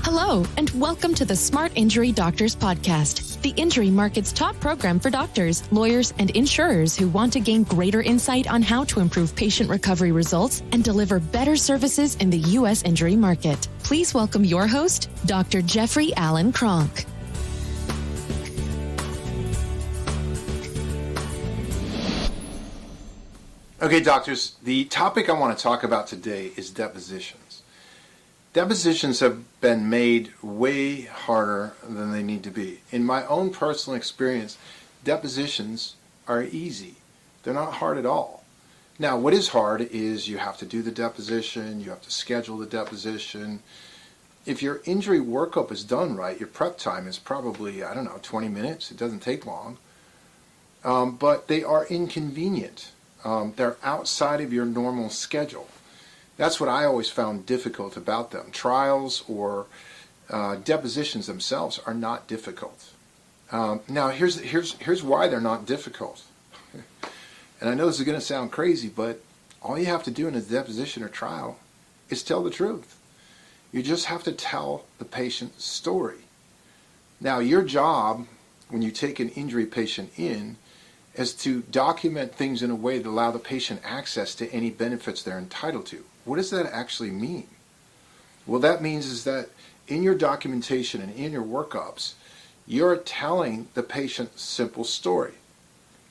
Hello, and welcome to the Smart Injury Doctors Podcast, the injury market's top program for doctors, lawyers, and insurers who want to gain greater insight on how to improve patient recovery results and deliver better services in the U.S. injury market. Please welcome your host, Dr. Jeffrey Allen Kronk. Okay, doctors, the topic I want to talk about today is depositions. Depositions have been made way harder than they need to be. In my own personal experience, depositions are easy. They're not hard at all. Now, what is hard is you have to do the deposition, you have to schedule the deposition. If your injury workup is done right, your prep time is probably, 20 minutes. It doesn't take long. But they are inconvenient. They're outside of your normal schedule. That's what I always found difficult about them. Trials or depositions themselves are not difficult. Now, here's why they're not difficult. And I know this is going to sound crazy, but all you have to do in a deposition or trial is tell the truth. You just have to tell the patient's story. Now, your job when you take an injury patient in is to document things in a way that allow the patient access to any benefits they're entitled to. What does that actually mean? Well, that means is that in your documentation and in your workups, you're telling the patient's simple story.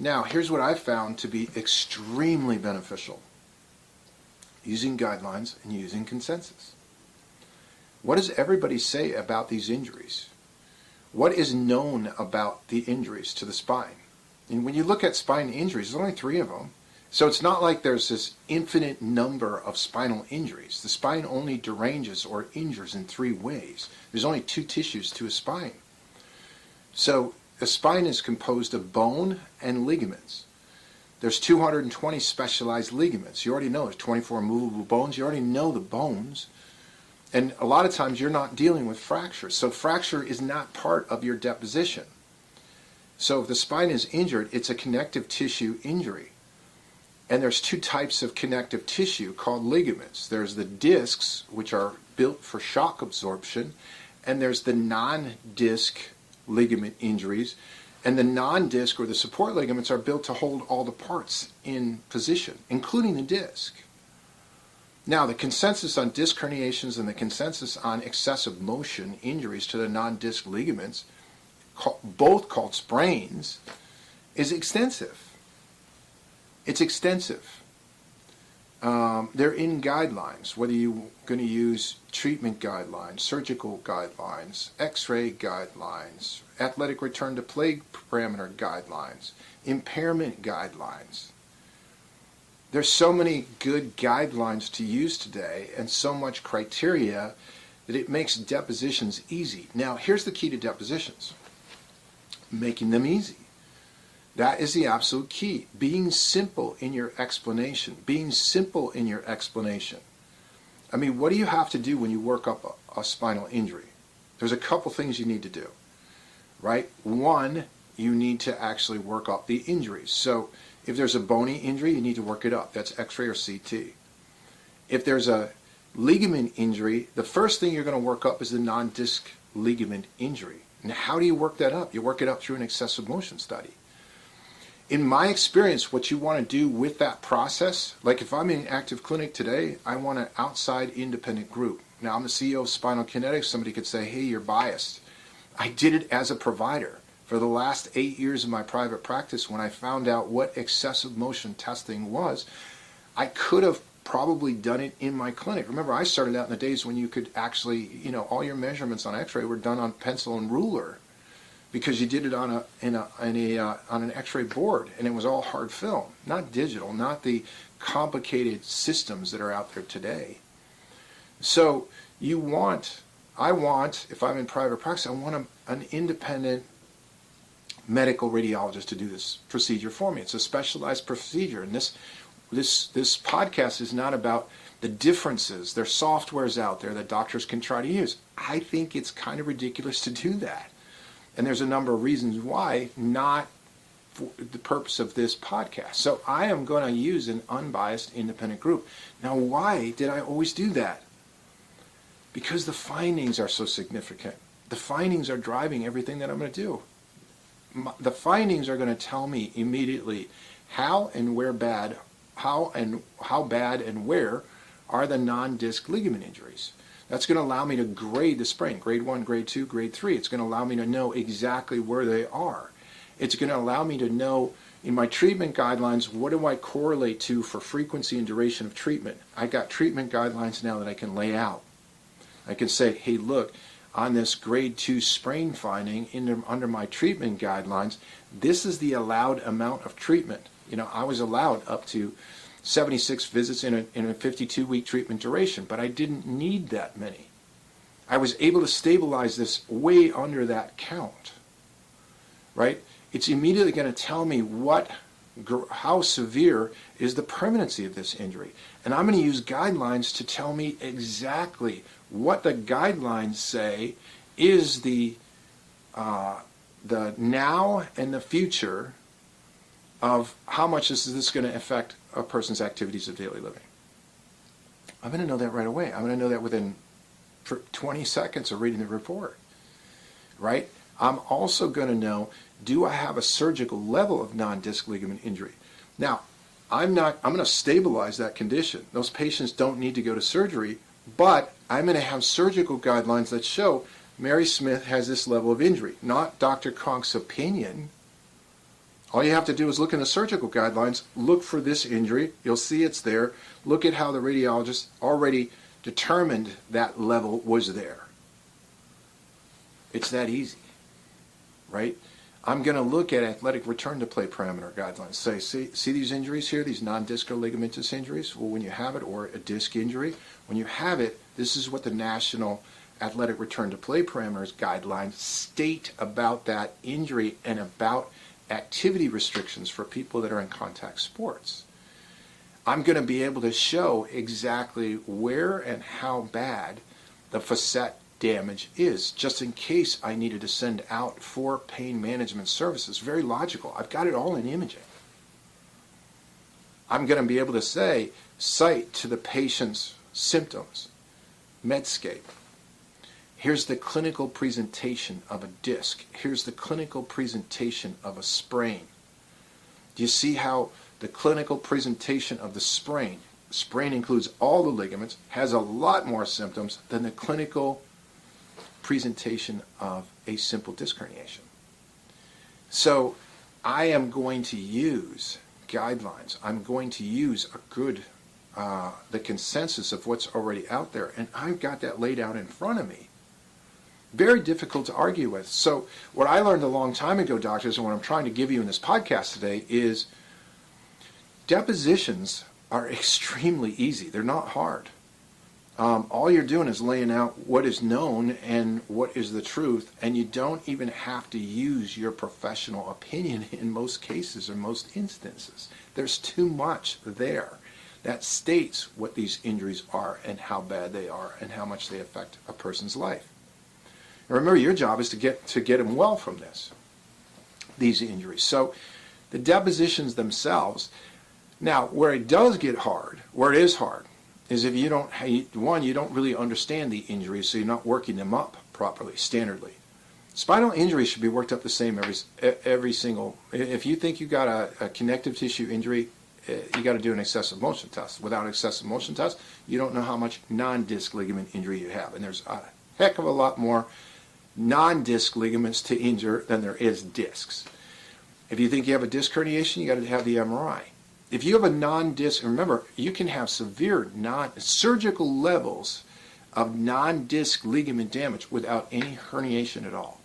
Now, here's what I found to be extremely beneficial. Using guidelines and using consensus. What does everybody say about these injuries? What is known about the injuries to the spine? And when you look at spine injuries, there's only 3 of them. So it's not like there's this infinite number of spinal injuries. The spine only deranges or injures in 3 ways. There's only 2 tissues to a spine. So the spine is composed of bone and ligaments. There's 220 specialized ligaments. You already know there's 24 movable bones. You already know the bones. And a lot of times you're not dealing with fracture. So fracture is not part of your deposition. So if the spine is injured, it's a connective tissue injury. And there's 2 types of connective tissue called ligaments. There's the discs, which are built for shock absorption, and there's the non-disc ligament injuries. And the non-disc or the support ligaments are built to hold all the parts in position, including the disc. Now, the consensus on disc herniations and the consensus on excessive motion injuries to the non-disc ligaments, both called sprains, is extensive. It's extensive. They're in guidelines, whether you're going to use treatment guidelines, surgical guidelines, x-ray guidelines, athletic return to play parameter guidelines, impairment guidelines. There's so many good guidelines to use today and so much criteria that it makes depositions easy. Now, here's the key to depositions. Making them easy. That is the absolute key. Being simple in your explanation. Being simple in your explanation. I mean, what do you have to do when you work up a spinal injury? There's a couple things you need to do, right? One, you need to actually work up the injuries. So if there's a bony injury, you need to work it up. That's X-ray or CT. If there's a ligament injury, the first thing you're going to work up is the non-disc ligament injury. Now, how do you work that up? You work it up through an excessive motion study. In my experience, what you want to do with that process, like if I'm in an active clinic today, I want an outside independent group. Now, I'm the CEO of Spinal Kinetics. Somebody could say, hey, you're biased. I did it as a provider. For the last 8 years of my private practice, when I found out what excessive motion testing was, I could have probably done it in my clinic. Remember, I started out in the days when you could actually, all your measurements on x-ray were done on pencil and ruler because you did it on an x-ray board, and it was all hard film, not digital, not the complicated systems that are out there today. So I want, if I'm in private practice, I want an independent medical radiologist to do this procedure for me. It's a specialized procedure, and this podcast is not about the differences. There's softwares out there that doctors can try to use. I think it's kind of ridiculous to do that. And there's a number of reasons why, not for the purpose of this podcast. So I am going to use an unbiased independent group. Now, why did I always do that? Because the findings are so significant. The findings are driving everything that I'm going to do. The findings are going to tell me immediately how bad and where are the non-disc ligament injuries. That's going to allow me to grade the sprain, grade 1, grade 2, grade 3. It's going to allow me to know exactly where they are. It's going to allow me to know in my treatment guidelines, what do I correlate to for frequency and duration of treatment? I got treatment guidelines now that I can lay out. I can say, hey, look, on this grade 2 sprain finding under my treatment guidelines, this is the allowed amount of treatment. I was allowed up to 76 visits in a 52-week treatment duration, but I didn't need that many. I was able to stabilize this way under that count, right? It's immediately going to tell me how severe is the permanency of this injury. And I'm going to use guidelines to tell me exactly what the guidelines say is the now and the future of how much is this going to affect a person's activities of daily living. I'm going to know that right away. I'm going to know that within 20 seconds of reading the report, right? I'm also going to know, do I have a surgical level of non-disc ligament injury? Now, I'm going to stabilize that condition. Those patients don't need to go to surgery, but I'm going to have surgical guidelines that show Mary Smith has this level of injury, not Dr. Conk's opinion. All you have to do is look in the surgical guidelines, look for this injury, you'll see it's there, look at how the radiologist already determined that level was there. It's that easy, right? I'm going to look at athletic return to play parameter guidelines. Say, see these injuries here, these non-disc or ligamentous injuries? Well, when you have it, or a disc injury, when you have it, this is what the National Athletic Return to Play Parameters guidelines state about that injury and about activity restrictions for people that are in contact sports. I'm going to be able to show exactly where and how bad the facet damage is, just in case I needed to send out for pain management services. Very logical. I've got it all in imaging. I'm going to be able to say, cite to the patient's symptoms, Medscape. Here's the clinical presentation of a disc. Here's the clinical presentation of a sprain. Do you see how the clinical presentation of the sprain includes all the ligaments, has a lot more symptoms than the clinical presentation of a simple disc herniation. So I am going to use guidelines. I'm going to use the consensus of what's already out there, and I've got that laid out in front of me. Very difficult to argue with. So what I learned a long time ago, doctors, and what I'm trying to give you in this podcast today is depositions are extremely easy. They're not hard. All you're doing is laying out what is known and what is the truth, and you don't even have to use your professional opinion in most cases or most instances. There's too much there that states what these injuries are and how bad they are and how much they affect a person's life. And remember, your job is to get them well from these injuries. So the depositions themselves, now where it does get hard, where it is hard, is if you don't really understand the injuries, so you're not working them up properly, standardly. Spinal injuries should be worked up the same every single. If you think you got a connective tissue injury, you got to do an excessive motion test. Without an excessive motion test, you don't know how much non-disc ligament injury you have, and there's a heck of a lot more non-disc ligaments to injure than there is discs. If you think you have a disc herniation, you got to have the MRI. If you have a non-disc, remember, you can have severe surgical levels of non-disc ligament damage without any herniation at all.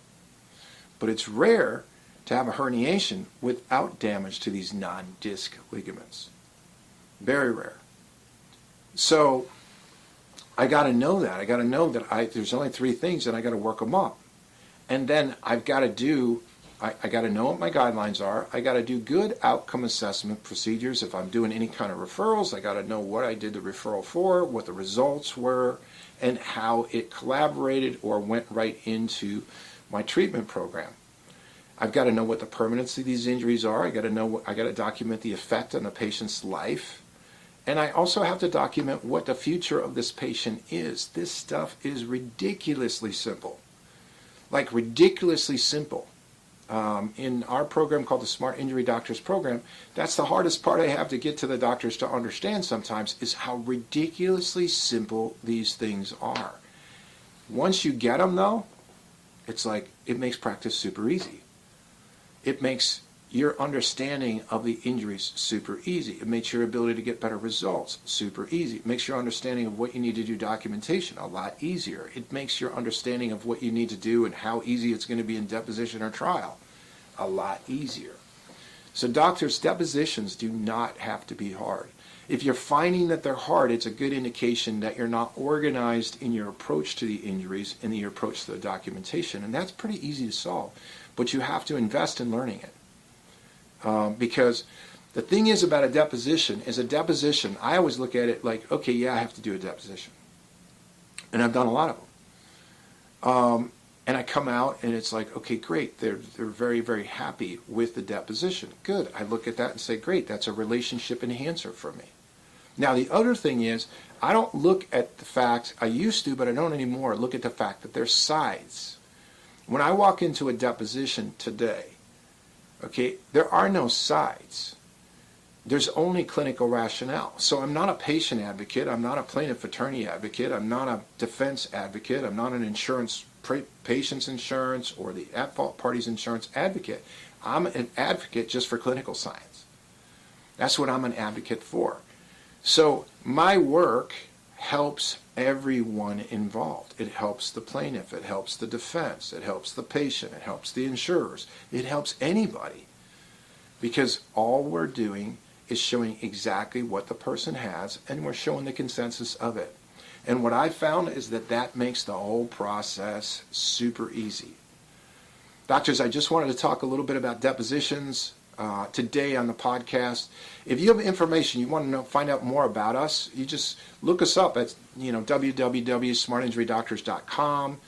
But it's rare to have a herniation without damage to these non-disc ligaments. Very rare. So I got to know that. I got to know that there's only three things and I got to work them up. And then I've got to do, I got to know what my guidelines are. I got to do good outcome assessment procedures. If I'm doing any kind of referrals, I got to know what I did the referral for, what the results were, and how it collaborated or went right into my treatment program. I've got to know what the permanency of these injuries are. I got to document the effect on the patient's life. And I also have to document what the future of this patient is. This stuff is ridiculously simple. Like ridiculously simple. In our program called the Smart Injury Doctors Program, that's the hardest part I have to get to the doctors to understand sometimes, is how ridiculously simple these things are. Once you get them though, it's like, it makes practice super easy. It makes your understanding of the injuries super easy. It makes your ability to get better results super easy. It makes your understanding of what you need to do documentation a lot easier. It makes your understanding of what you need to do and how easy it's going to be in deposition or trial a lot easier. So doctors, depositions do not have to be hard. If you're finding that they're hard, it's a good indication that you're not organized in your approach to the injuries and your approach to the documentation. And that's pretty easy to solve, but you have to invest in learning it. Because the thing is about a deposition, I always look at it like, okay, yeah, I have to do a deposition. And I've done a lot of them. And I come out and it's like, okay, great. They're very, very happy with the deposition. Good. I look at that and say, great, that's a relationship enhancer for me. Now, the other thing is, I don't look at the fact, I used to, but I don't anymore, look at the fact that there's sides. When I walk into a deposition today, okay, there are no sides. There's only clinical rationale. So I'm not a patient advocate. I'm not a plaintiff attorney advocate. I'm not a defense advocate. I'm not an patient's insurance or the at-fault party's insurance advocate. I'm an advocate just for clinical science. That's what I'm an advocate for. So my work helps everyone involved. It helps the plaintiff, it helps the defense, it helps the patient, it helps the insurers, it helps anybody. Because all we're doing is showing exactly what the person has, and we're showing the consensus of it. And what I found is that that makes the whole process super easy. Doctors, I just wanted to talk a little bit about depositions today on the podcast. If you have information you want to find out more about us, you just look us up at www.smartinjurydoctors.com.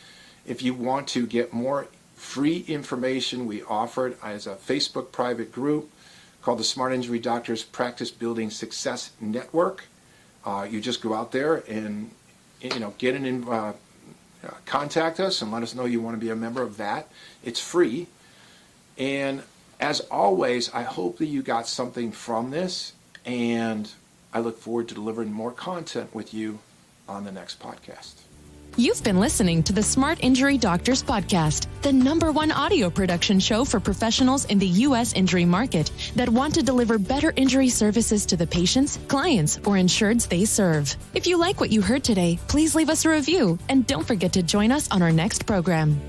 If you want to get more free information, we offer it as a Facebook private group called the Smart Injury Doctors Practice Building Success Network. You just go out there and contact us and let us know you want to be a member of that. It's free. And as always, I hope that you got something from this, and I look forward to delivering more content with you on the next podcast. You've been listening to the Smart Injury Doctors Podcast, the #1 audio production show for professionals in the U.S. injury market that want to deliver better injury services to the patients, clients, or insureds they serve. If you like what you heard today, please leave us a review, and don't forget to join us on our next program.